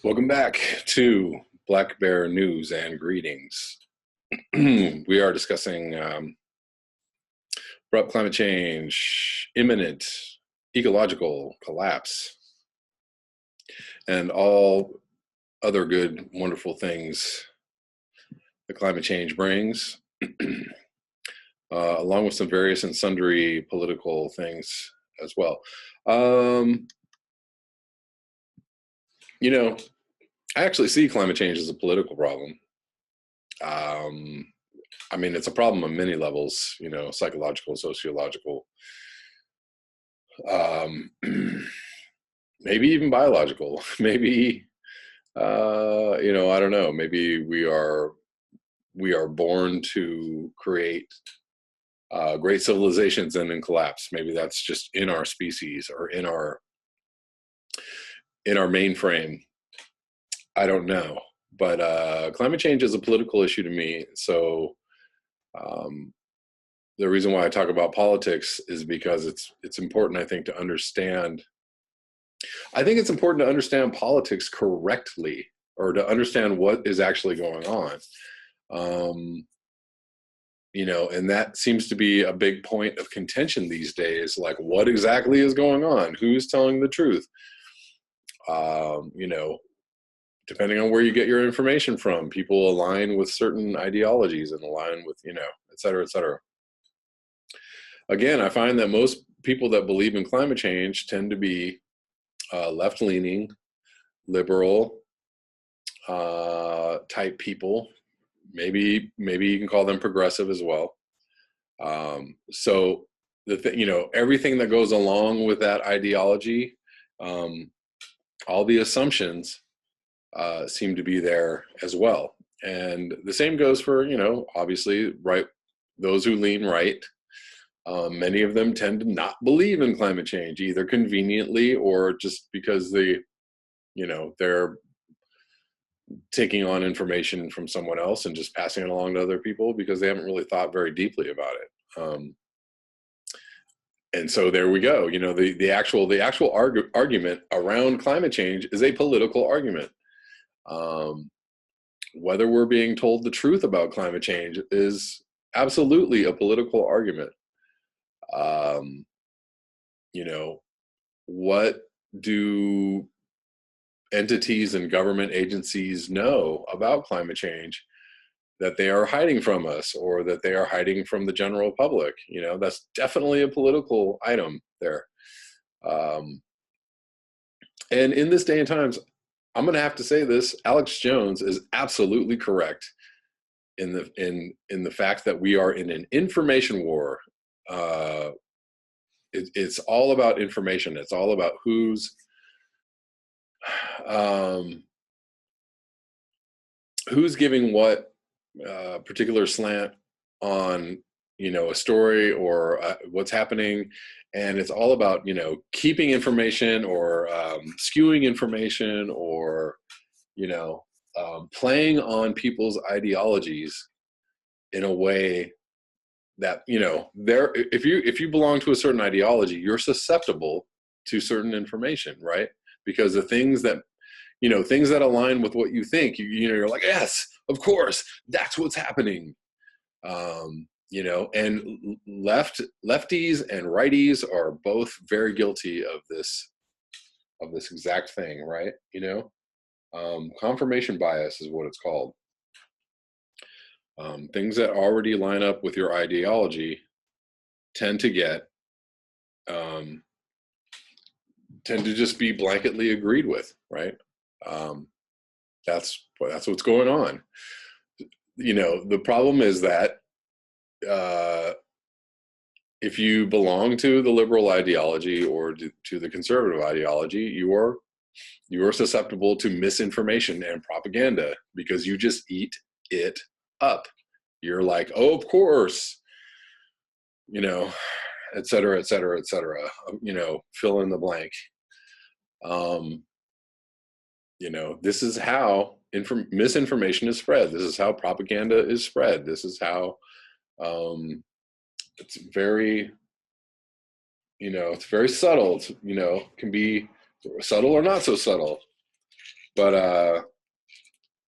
Welcome back to Black Bear News and Greetings. We are discussing abrupt climate change, imminent ecological collapse, and all other good, wonderful things that climate change brings, along with some various and sundry political things as well. You know, I actually see climate change as a political problem. I mean, it's a problem on many levels, psychological, sociological, maybe even biological, maybe, I don't know, maybe we are born to create great civilizations and then collapse. Maybe that's just in our species or in our mainframe. I don't know, but climate change is a political issue to me. So the reason why I talk about politics is because it's important, I think, to understand. I think it's important to understand politics correctly, or to understand what is actually going on. And that seems to be a big point of contention these days. Like, what exactly is going on? Who's telling the truth? Depending on where you get your information from, people align with certain ideologies and align with, et cetera, et cetera. Again, I find that most people that believe in climate change tend to be left-leaning, liberal type people. Maybe you can call them progressive as well. So everything that goes along with that ideology, all the assumptions seem to be there as well. And the same goes for, obviously, right, those who lean right. Many of them tend to not believe in climate change, either conveniently or just because they're taking on information from someone else and just passing it along to other people because they haven't really thought very deeply about it. And so there we go. The actual argument around climate change is a political argument. Whether we're being told the truth about climate change is absolutely a political argument. What do entities and government agencies know about climate change that they are hiding from us, or that they are hiding from the general public? That's definitely a political item there. And in this day and times, I'm going to have to say this: Alex Jones is absolutely correct in the fact that we are in an information war. It's all about information. It's all about who's giving what particular slant on a story or what's happening. And it's all about keeping information, or skewing information, or playing on people's ideologies in a way that if you belong to a certain ideology, you're susceptible to certain information, right? Because the things that align with what you think, you're like, yes, of course, that's what's happening. And lefties and righties are both very guilty of this exact thing, right? Confirmation bias is what it's called. Things that already line up with your ideology tend to just be blanketly agreed with, right? That's what's going on. The problem is that if you belong to the liberal ideology or to the conservative ideology, you are susceptible to misinformation and propaganda, because you just eat it up. You're like, oh, of course, et cetera, et cetera, et cetera, fill in the blank. This is how misinformation is spread. This is how propaganda is spread. This is how it's very, it's very subtle. It's, can be subtle or not so subtle. But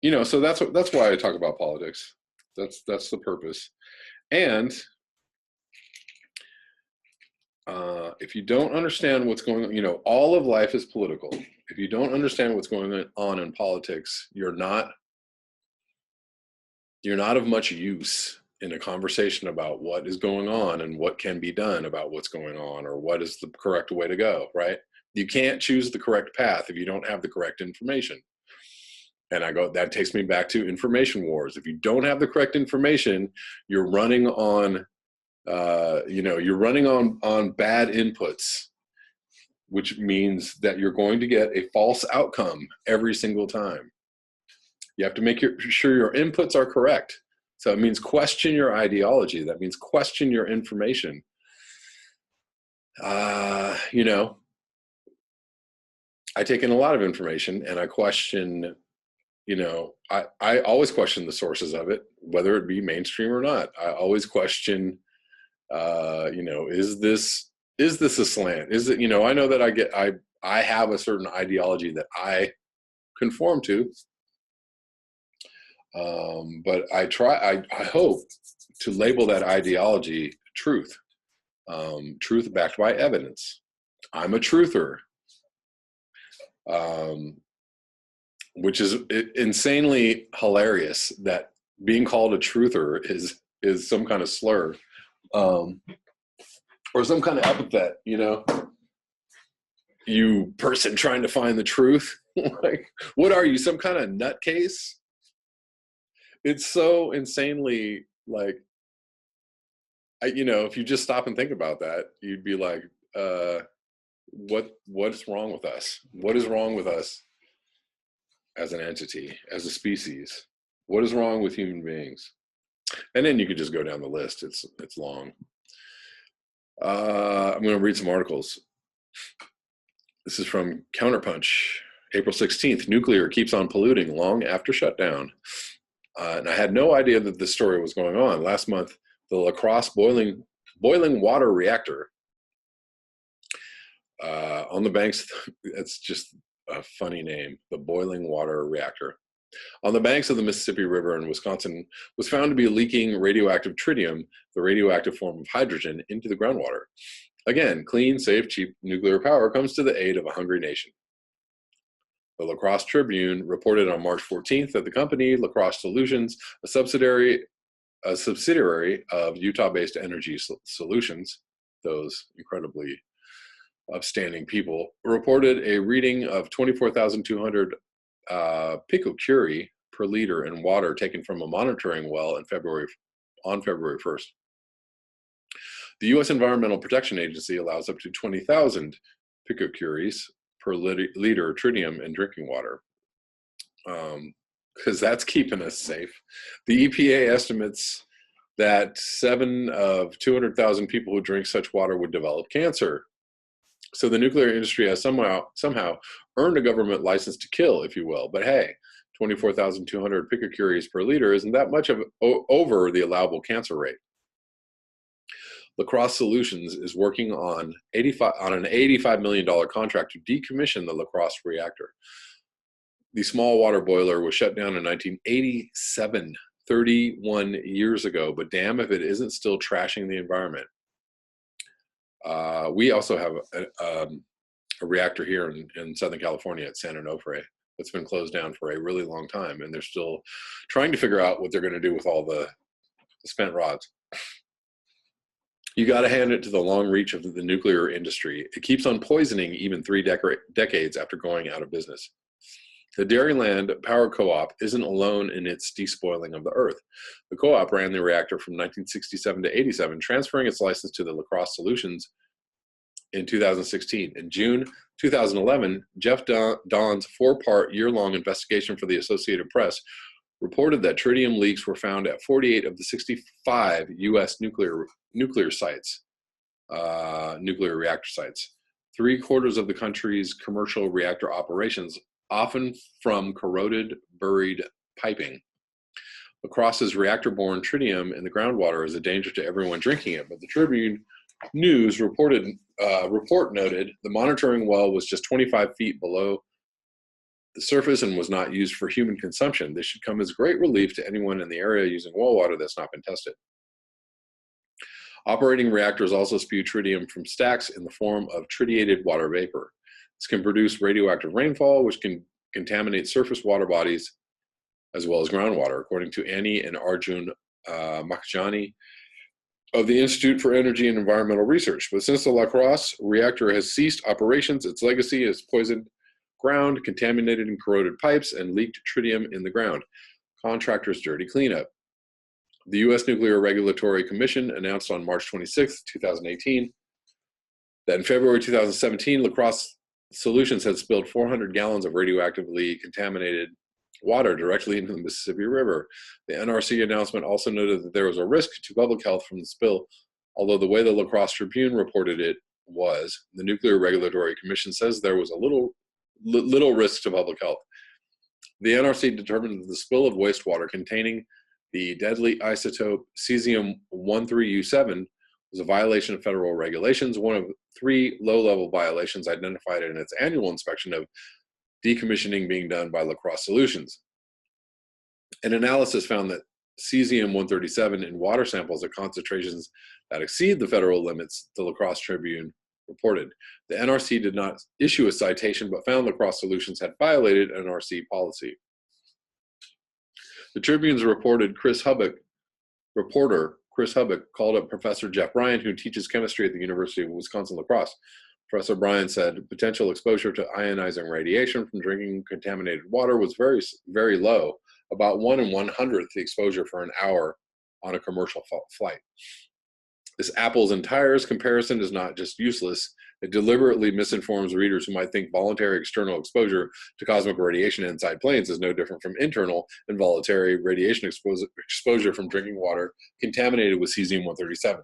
you know, so that's why I talk about politics. That's the purpose. And if you don't understand what's going on, you know, all of life is political. If you don't understand what's going on in politics, you're not of much use in a conversation about what is going on and what can be done about what's going on, or what is the correct way to go, right? You can't choose the correct path if you don't have the correct information. And that takes me back to information wars. If you don't have the correct information, you're running on, you're running on bad inputs, which means that you're going to get a false outcome every single time. You have to make sure your inputs are correct. So it means question your ideology. That means question your information. You know, I take in a lot of information, and I question, you know, I always question the sources of it, whether it be mainstream or not. I always question, you know, is this a slant? Is it, you know, I know that I have a certain ideology that I conform to. But I hope to label that ideology truth, truth backed by evidence. I'm a truther, which is insanely hilarious that being called a truther is some kind of slur, or some kind of epithet, you know, you person trying to find the truth. Like, what are you, some kind of nutcase? It's so insanely, like, you know, if you just stop and think about that, you'd be like, what's wrong with us? What is wrong with us as an entity, as a species? What is wrong with human beings? And then you could just go down the list. It's long. I'm going to read some articles. This is from Counterpunch, April 16th. Nuclear keeps on polluting long after shutdown. And I had no idea that this story was going on. Last month, the Lacrosse boiling water reactor on the banks, it's just a funny name, the boiling water reactor, on the banks of the Mississippi River in Wisconsin, was found to be leaking radioactive tritium, the radioactive form of hydrogen, into the groundwater. Again, clean, safe, cheap nuclear power comes to the aid of a hungry nation. The La Crosse Tribune reported on March 14th that the company, Lacrosse Solutions, a subsidiary of Utah-based Energy Solutions, those incredibly upstanding people, reported a reading of 24,200 picocurie per liter in water taken from a monitoring well on February 1st. The U.S. Environmental Protection Agency allows up to 20,000 picocuries per liter tritium in drinking water, because that's keeping us safe. The EPA estimates that 7 of 200,000 people who drink such water would develop cancer. So the nuclear industry has somehow earned a government license to kill, if you will. But hey, 24,200 picocuries per liter isn't that much of over the allowable cancer rate. Lacrosse Solutions is working on an $85 million contract to decommission the Lacrosse reactor. The small water boiler was shut down in 1987, 31 years ago, but damn if it isn't still trashing the environment. We also have a reactor here in Southern California at San Onofre that's been closed down for a really long time, and they're still trying to figure out what they're going to do with all the spent rods. You got to hand it to the long reach of the nuclear industry. It keeps on poisoning even 3 decades after going out of business. The Dairyland Power Co-op isn't alone in its despoiling of the earth. The co-op ran the reactor from 1967 to 87, transferring its license to the Lacrosse Solutions in 2016. In June 2011, Jeff Dawn's 4-part year-long investigation for the Associated Press reported that tritium leaks were found at 48 of the 65 U.S. nuclear sites, nuclear reactor sites. 3/4 of the country's commercial reactor operations, often from corroded, buried piping. Lacrosse's reactor-borne tritium in the groundwater is a danger to everyone drinking it, but the Tribune News report noted the monitoring well was just 25 feet below the surface and was not used for human consumption. This should come as great relief to anyone in the area using well water that's not been tested. Operating reactors also spew tritium from stacks in the form of tritiated water vapor. This can produce radioactive rainfall, which can contaminate surface water bodies as well as groundwater, according to Annie and Arjun Makhjani of the Institute for Energy and Environmental Research. But since the La Crosse reactor has ceased operations, its legacy is poisoned ground, contaminated and corroded pipes, and leaked tritium in the ground. Contractors' dirty cleanup. The U.S. Nuclear Regulatory Commission announced on March 26, 2018, that in February 2017, La Crosse Solutions had spilled 400 gallons of radioactively contaminated water directly into the Mississippi River. The NRC announcement also noted that there was a risk to public health from the spill, although the way the La Crosse Tribune reported it was, the Nuclear Regulatory Commission says there was a little risk to public health. The NRC determined that the spill of wastewater containing the deadly isotope cesium-13U7 was a violation of federal regulations, one of 3 low-level violations identified in its annual inspection of decommissioning being done by La Crosse Solutions. An analysis found that cesium-137 in water samples at concentrations that exceed the federal limits, the La Crosse Tribune reported. The NRC did not issue a citation, but found La Crosse Solutions had violated NRC policy. The Tribune's reporter Chris Hubbock called up Professor Jeff Bryan, who teaches chemistry at the University of Wisconsin-La Crosse. Professor Bryan said potential exposure to ionizing radiation from drinking contaminated water was very, very low, about 1 in 100th the exposure for an hour on a commercial flight. This apples and tires comparison is not just useless, it deliberately misinforms readers who might think voluntary external exposure to cosmic radiation inside planes is no different from internal involuntary radiation exposure from drinking water contaminated with cesium-137.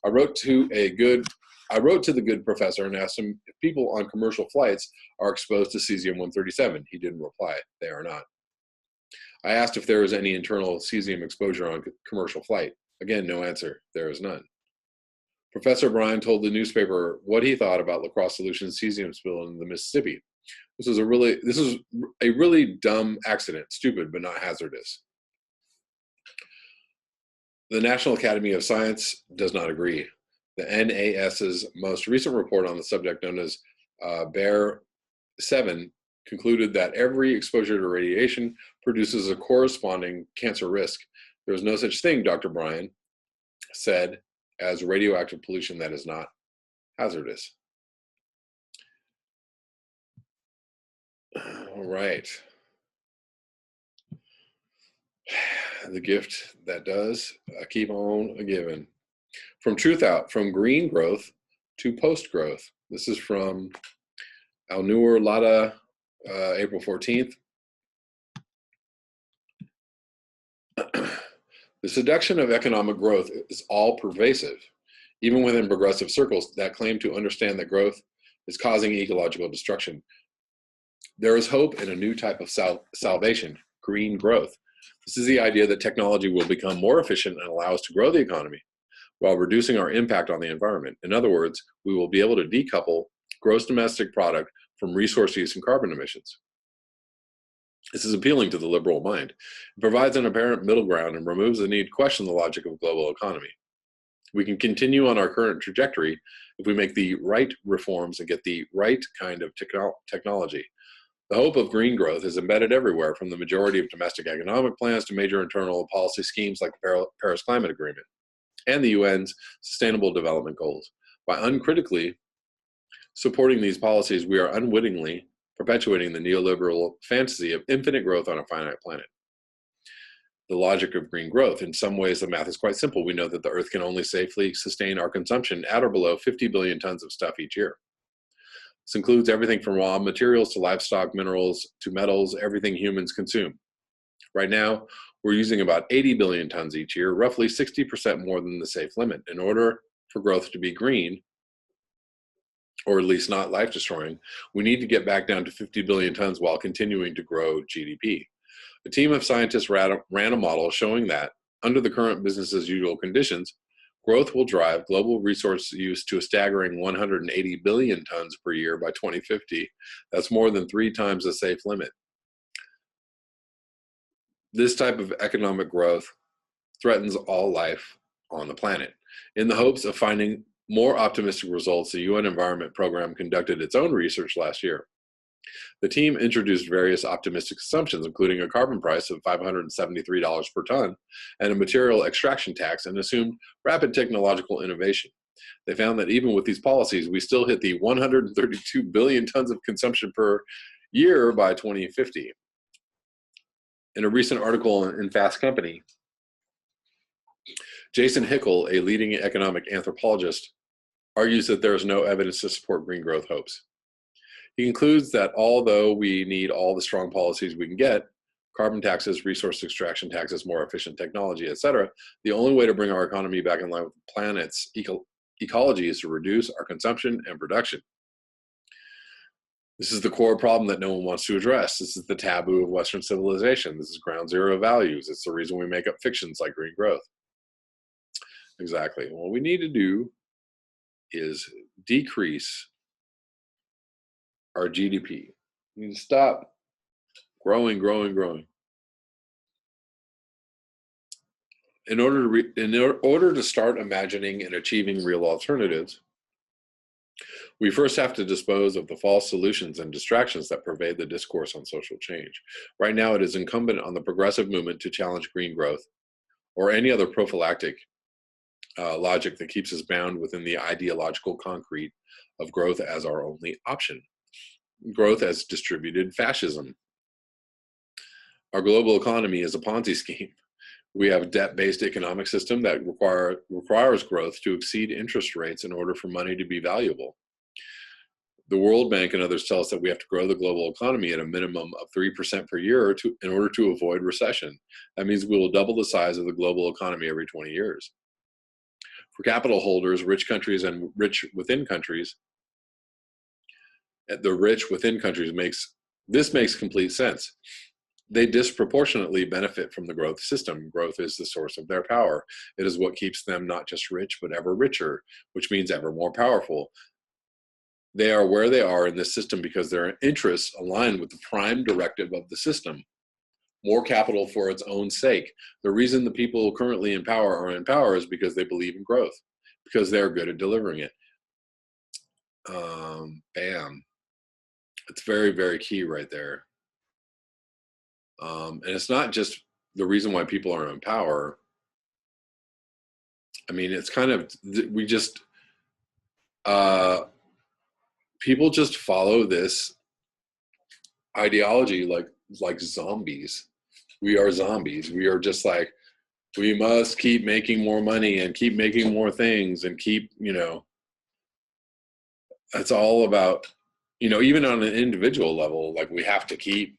I wrote to the good professor and asked him if people on commercial flights are exposed to cesium-137. He didn't reply. They are not. I asked if there is any internal cesium exposure on commercial flight. Again, no answer. There is none. Professor Bryan told the newspaper what he thought about La Crosse Solutions' cesium spill in the Mississippi. This is a really dumb accident, stupid but not hazardous. The National Academy of Science does not agree. The NAS's most recent report on the subject, known as BEAR 7, concluded that every exposure to radiation produces a corresponding cancer risk. There is no such thing, Dr. Bryan said, as radioactive pollution that is not hazardous. All right. The gift that does keep on giving. From Truth Out, from green growth to post growth. This is from Al-Nur Lada, April 14th. The seduction of economic growth is all pervasive, even within progressive circles that claim to understand that growth is causing ecological destruction. There is hope in a new type of salvation, green growth. This is the idea that technology will become more efficient and allow us to grow the economy while reducing our impact on the environment. In other words, we will be able to decouple gross domestic product from resource use and carbon emissions. This is appealing to the liberal mind. It provides an apparent middle ground and removes the need to question the logic of global economy. We can continue on our current trajectory if we make the right reforms and get the right kind of technology. The hope of green growth is embedded everywhere, from the majority of domestic economic plans to major internal policy schemes like the Paris Climate Agreement and the UN's Sustainable Development Goals. By uncritically supporting these policies, we are unwittingly perpetuating the neoliberal fantasy of infinite growth on a finite planet. The logic of green growth. In some ways, the math is quite simple. We know that the Earth can only safely sustain our consumption at or below 50 billion tons of stuff each year. This includes everything from raw materials to livestock, minerals to metals, everything humans consume. Right now, we're using about 80 billion tons each year, roughly 60% more than the safe limit. In order for growth to be green, or at least not life-destroying, we need to get back down to 50 billion tons while continuing to grow GDP. A team of scientists ran a model showing that, under the current business-as-usual conditions, growth will drive global resource use to a staggering 180 billion tons per year by 2050. That's more than 3 times the safe limit. This type of economic growth threatens all life on the planet. In the hopes of finding more optimistic results, the UN Environment Program conducted its own research last year. The team introduced various optimistic assumptions, including a carbon price of $573 per ton and a material extraction tax, and assumed rapid technological innovation. They found that even with these policies, we still hit the 132 billion tons of consumption per year by 2050. In a recent article in Fast Company, Jason Hickel, a leading economic anthropologist, argues that there is no evidence to support green growth hopes. He concludes that although we need all the strong policies we can get, carbon taxes, resource extraction taxes, more efficient technology, etc., the only way to bring our economy back in line with the planet's ecology is to reduce our consumption and production. This is the core problem that no one wants to address. This is the taboo of Western civilization. This is ground zero values. It's the reason we make up fictions like green growth. Exactly. What we need to do is decrease our GDP. We need to stop growing. In order to start imagining and achieving real alternatives, we first have to dispose of the false solutions and distractions that pervade the discourse on social change. Right now, it is incumbent on the progressive movement to challenge green growth or any other prophylactic logic that keeps us bound within the ideological concrete of growth as our only option. Growth as distributed fascism. Our global economy is a Ponzi scheme. We have a debt-based economic system that requires growth to exceed interest rates in order for money to be valuable. The World Bank and others tell us that we have to grow the global economy at a minimum of 3% per year in order to avoid recession. That means we will double the size of the global economy every 20 years. For capital holders, rich countries and rich within countries, the rich within countries makes complete sense. They disproportionately benefit from the growth system. Growth is the source of their power. It is what keeps them not just rich, but ever richer, which means ever more powerful. They are where they are in this system because their interests align with the prime directive of the system. More capital for its own sake. The reason the people currently in power are in power is because they believe in growth, because they're good at delivering it. Bam. It's very, very key right there. And it's not just the reason why people are in power. I mean, it's kind of, people just follow this ideology like zombies. We are zombies. We are just like, we must keep making more money and keep making more things and keep, it's all about, even on an individual level, like we have to keep,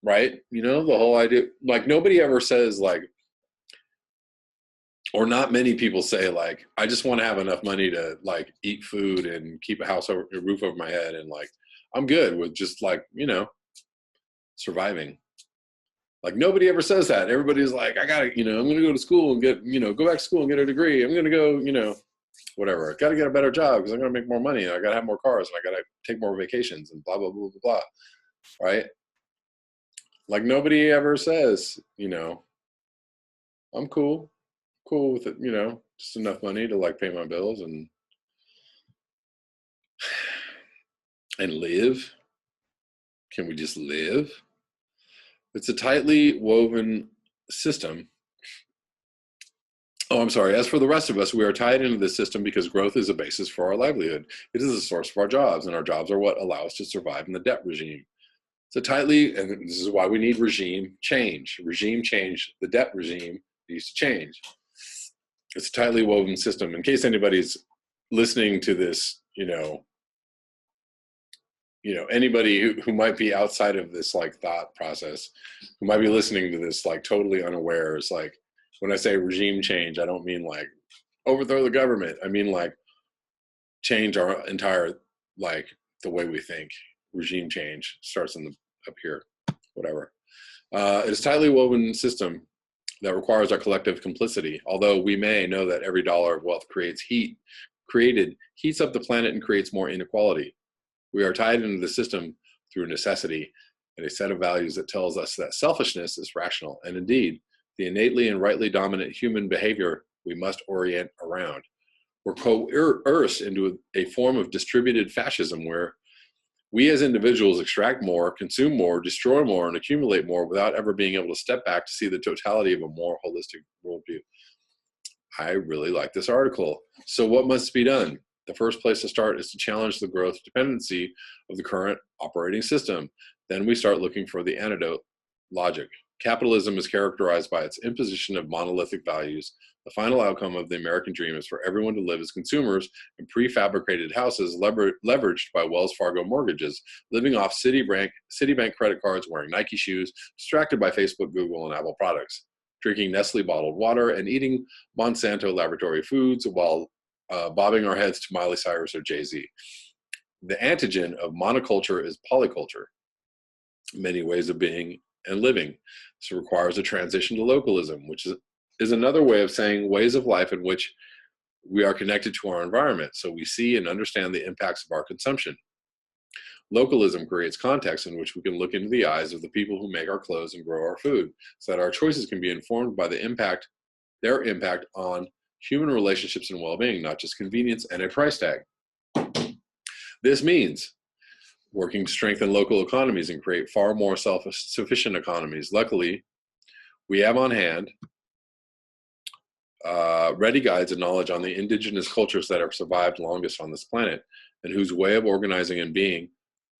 right? The whole idea, like nobody ever says like, or not many people say like, I just want to have enough money to like eat food and keep a roof over my head. And like, I'm good with just like, surviving. Like nobody ever says that. Everybody's like, I gotta, I'm going to go to school and get, go back to school and get a degree. I'm going to go, whatever. I got to get a better job because I'm going to make more money. And I got to have more cars and I got to take more vacations and blah, blah, blah, blah, blah. Right? Like nobody ever says, I'm cool with it, just enough money to like pay my bills and live. Can we just live? It's a tightly woven system. Oh, I'm sorry. As for the rest of us, we are tied into this system because growth is a basis for our livelihood. It is a source of our jobs, and our jobs are what allow us to survive in the debt regime. And this is why we need regime change. Regime change, the debt regime needs to change. It's a tightly woven system. In case anybody's listening to this, anybody who might be outside of this like thought process, who might be listening to this like totally unaware, is like, when I say regime change, I don't mean like overthrow the government. I mean like change our entire, like the way we think. Regime change starts up here, whatever. It is a tightly woven system that requires our collective complicity. Although we may know that every dollar of wealth heats up the planet and creates more inequality. We are tied into the system through necessity. and a set of values that tells us that selfishness is rational, and indeed, the innately and rightly dominant human behavior we must orient around. We're coerced into a form of distributed fascism where we as individuals extract more, consume more, destroy more, and accumulate more without ever being able to step back to see the totality of a more holistic worldview. I really like this article. So what must be done? The first place to start is to challenge the growth dependency of the current operating system. Then we start looking for the antidote logic. Capitalism is characterized by its imposition of monolithic values. The final outcome of the American dream is for everyone to live as consumers in prefabricated houses leveraged by Wells Fargo mortgages, living off Citibank credit cards, wearing Nike shoes, distracted by Facebook, Google, and Apple products, drinking Nestle bottled water, and eating Monsanto laboratory foods while bobbing our heads to Miley Cyrus or Jay-Z. The antigen of monoculture is polyculture, many ways of being and living. This requires a transition to localism, which is another way of saying ways of life in which we are connected to our environment, so we see and understand the impacts of our consumption. Localism creates context in which we can look into the eyes of the people who make our clothes and grow our food, so that our choices can be informed by their impact on human relationships and well-being, not just convenience and a price tag. This means working to strengthen local economies and create far more self-sufficient economies. Luckily, we have on hand ready guides and knowledge on the indigenous cultures that have survived longest on this planet and whose way of organizing and being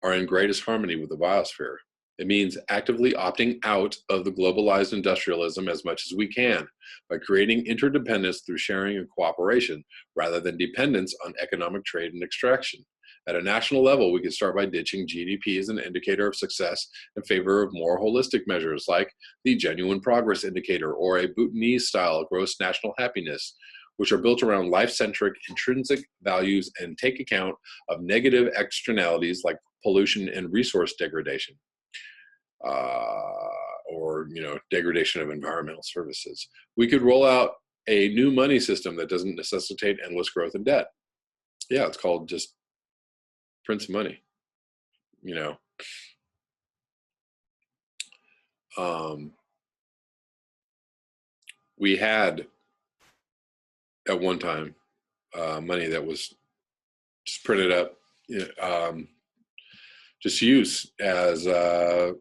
are in greatest harmony with the biosphere. It means actively opting out of the globalized industrialism as much as we can by creating interdependence through sharing and cooperation rather than dependence on economic trade and extraction. At a national level, we can start by ditching GDP as an indicator of success in favor of more holistic measures like the Genuine Progress Indicator or a Bhutanese-style gross national happiness, which are built around life-centric intrinsic values and take account of negative externalities like pollution and resource degradation, or degradation of environmental services. We could roll out a new money system that doesn't necessitate endless growth and debt. Yeah, it's called just print money. We had at one time money that was just printed up, just used as for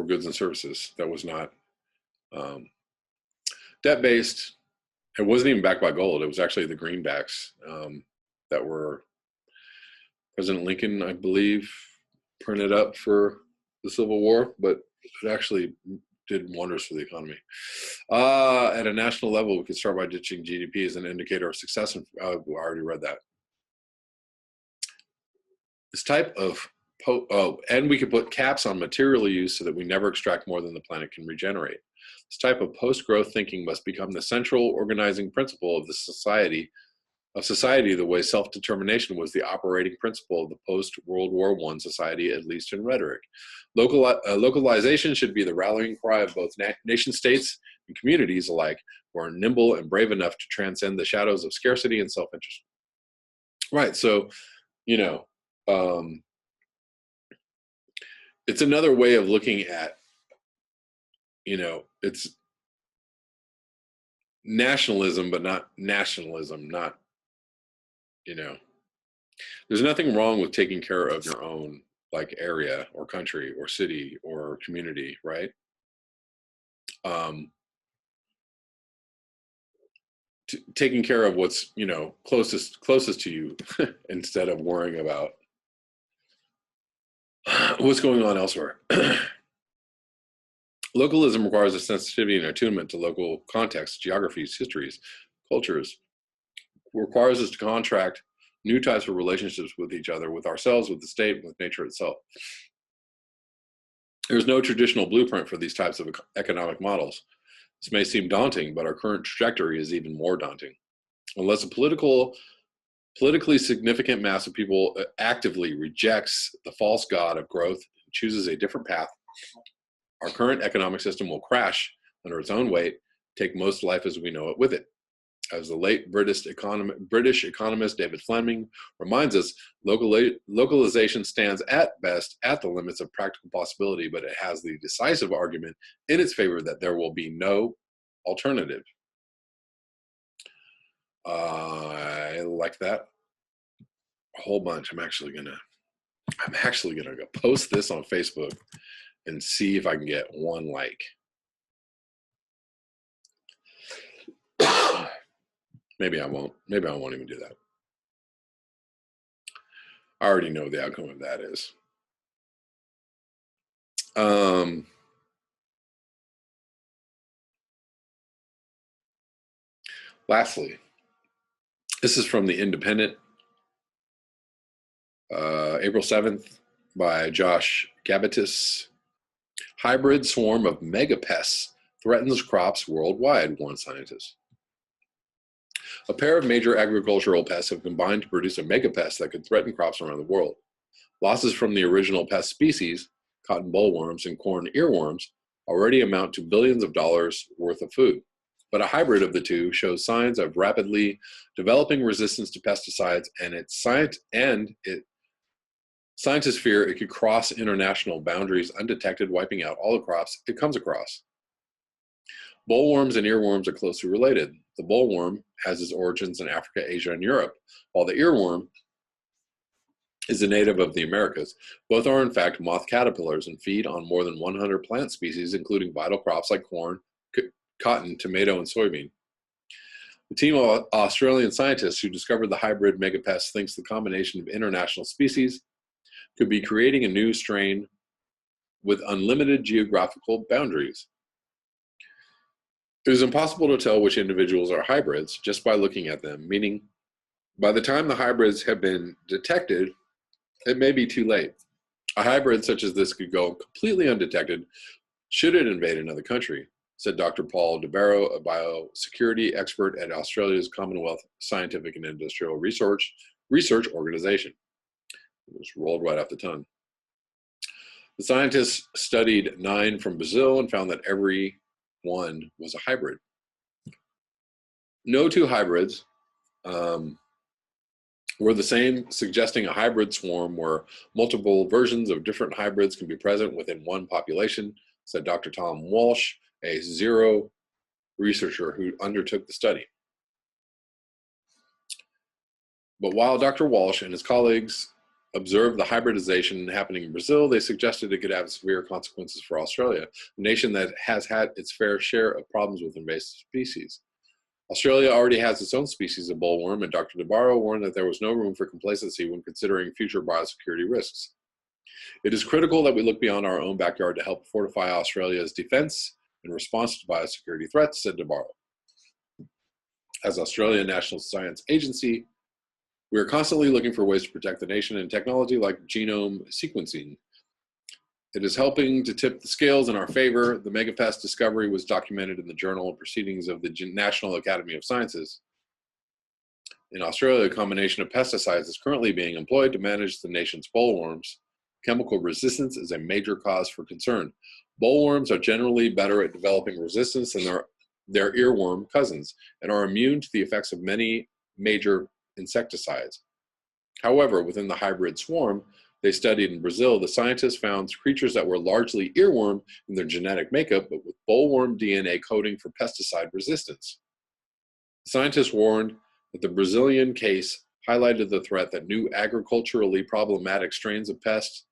goods and services. That was not debt-based. It wasn't even backed by gold. It was actually the greenbacks that were President Lincoln, I believe, printed up for the Civil War, but it actually did wonders for the economy. At a national level, we could start by ditching GDP as an indicator of success. And I already read that. This type of and we could put caps on material use so that we never extract more than the planet can regenerate. This type of post-growth thinking must become the central organizing principle of the society, the way self-determination was the operating principle of the post-World War I society, at least in rhetoric. Localization should be the rallying cry of both nation-states and communities alike who are nimble and brave enough to transcend the shadows of scarcity and self-interest. Right, so, it's another way of looking at, it's nationalism, but not nationalism, not, there's nothing wrong with taking care of your own area or country or city or community, right? Taking care of what's, closest to you instead of worrying about what's going on elsewhere. Localism requires a sensitivity and attunement to local contexts, geographies, histories, cultures. It requires us to contract new types of relationships with each other, with ourselves, with the state, with nature itself. There's no traditional blueprint for these types of economic models. This may seem daunting, but our current trajectory is even more daunting. Unless a politically significant mass of people actively rejects the false god of growth and chooses a different path, our current economic system will crash under its own weight, take most life as we know it with it. As the late British economist David Fleming reminds us, localization stands at best at the limits of practical possibility, but it has the decisive argument in its favor that there will be no alternative. I like that a whole bunch. I'm actually gonna go post this on Facebook and see if I can get one like. Maybe I won't. Maybe I won't even do that. I already know the outcome of that is. Lastly, this is from The Independent, April 7th, by Josh Gabatis. Hybrid swarm of mega-pests threatens crops worldwide, warn scientists. A pair of major agricultural pests have combined to produce a mega-pest that could threaten crops around the world. Losses from the original pest species, cotton bollworms and corn earworms, already amount to billions of dollars worth of food. But a hybrid of the two shows signs of rapidly developing resistance to pesticides, and scientists fear it could cross international boundaries undetected, wiping out all the crops it comes across. Bollworms and earworms are closely related. The bollworm has its origins in Africa, Asia, and Europe, while the earworm is a native of the Americas. Both are in fact moth caterpillars and feed on more than 100 plant species, including vital crops like corn, cotton, tomato, and soybean. The team of Australian scientists who discovered the hybrid megapest thinks the combination of international species could be creating a new strain with unlimited geographical boundaries. It is impossible to tell which individuals are hybrids just by looking at them, meaning by the time the hybrids have been detected, it may be too late. A hybrid such as this could go completely undetected should it invade another country, said Dr. Paul DeBarrow, a biosecurity expert at Australia's Commonwealth Scientific and Industrial Research Organization. It was rolled right off the tongue. The scientists studied 9 from Brazil and found that every one was a hybrid. No two hybrids were the same, suggesting a hybrid swarm where multiple versions of different hybrids can be present within one population, said Dr. Tom Walsh, a Zero researcher who undertook the study. But while Dr. Walsh and his colleagues observed the hybridization happening in Brazil, they suggested it could have severe consequences for Australia, a nation that has had its fair share of problems with invasive species. Australia already has its own species of bollworm, and Dr. DeBarrow warned that there was no room for complacency when considering future biosecurity risks. It is critical that we look beyond our own backyard to help fortify Australia's defense in response to biosecurity threats, said DeBarrow. As Australian National Science Agency, we are constantly looking for ways to protect the nation, and technology like genome sequencing. It is helping to tip the scales in our favor. The megapest discovery was documented in the Journal of Proceedings of the National Academy of Sciences. In Australia, a combination of pesticides is currently being employed to manage the nation's bollworms. Chemical resistance is a major cause for concern. Bollworms are generally better at developing resistance than their earworm cousins and are immune to the effects of many major insecticides. However, within the hybrid swarm they studied in Brazil, the scientists found creatures that were largely earworm in their genetic makeup, but with bollworm DNA coding for pesticide resistance. The scientists warned that the Brazilian case highlighted the threat that new agriculturally problematic strains of pests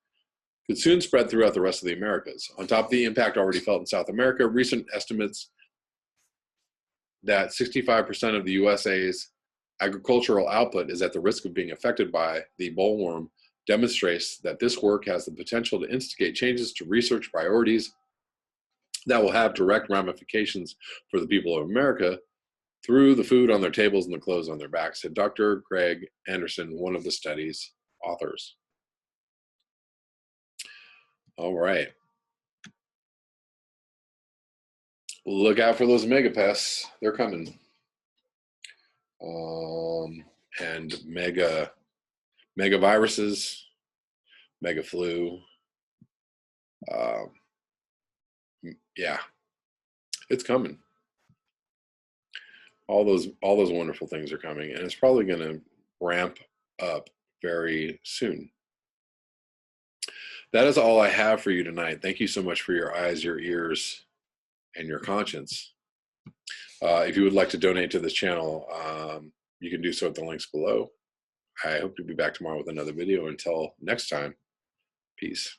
could soon spread throughout the rest of the Americas. On top of the impact already felt in South America, recent estimates that 65% of the USA's agricultural output is at the risk of being affected by the bollworm demonstrates that this work has the potential to instigate changes to research priorities that will have direct ramifications for the people of America through the food on their tables and the clothes on their backs, said Dr. Craig Anderson, one of the study's authors. All right. Look out for those megapests. They're coming. And mega viruses, mega flu. Yeah, it's coming. All those wonderful things are coming, and it's probably going to ramp up very soon. That is all I have for you tonight. Thank you so much for your eyes, your ears, and your conscience. If you would like to donate to this channel, you can do so at the links below. I hope to be back tomorrow with another video. Until next time, peace.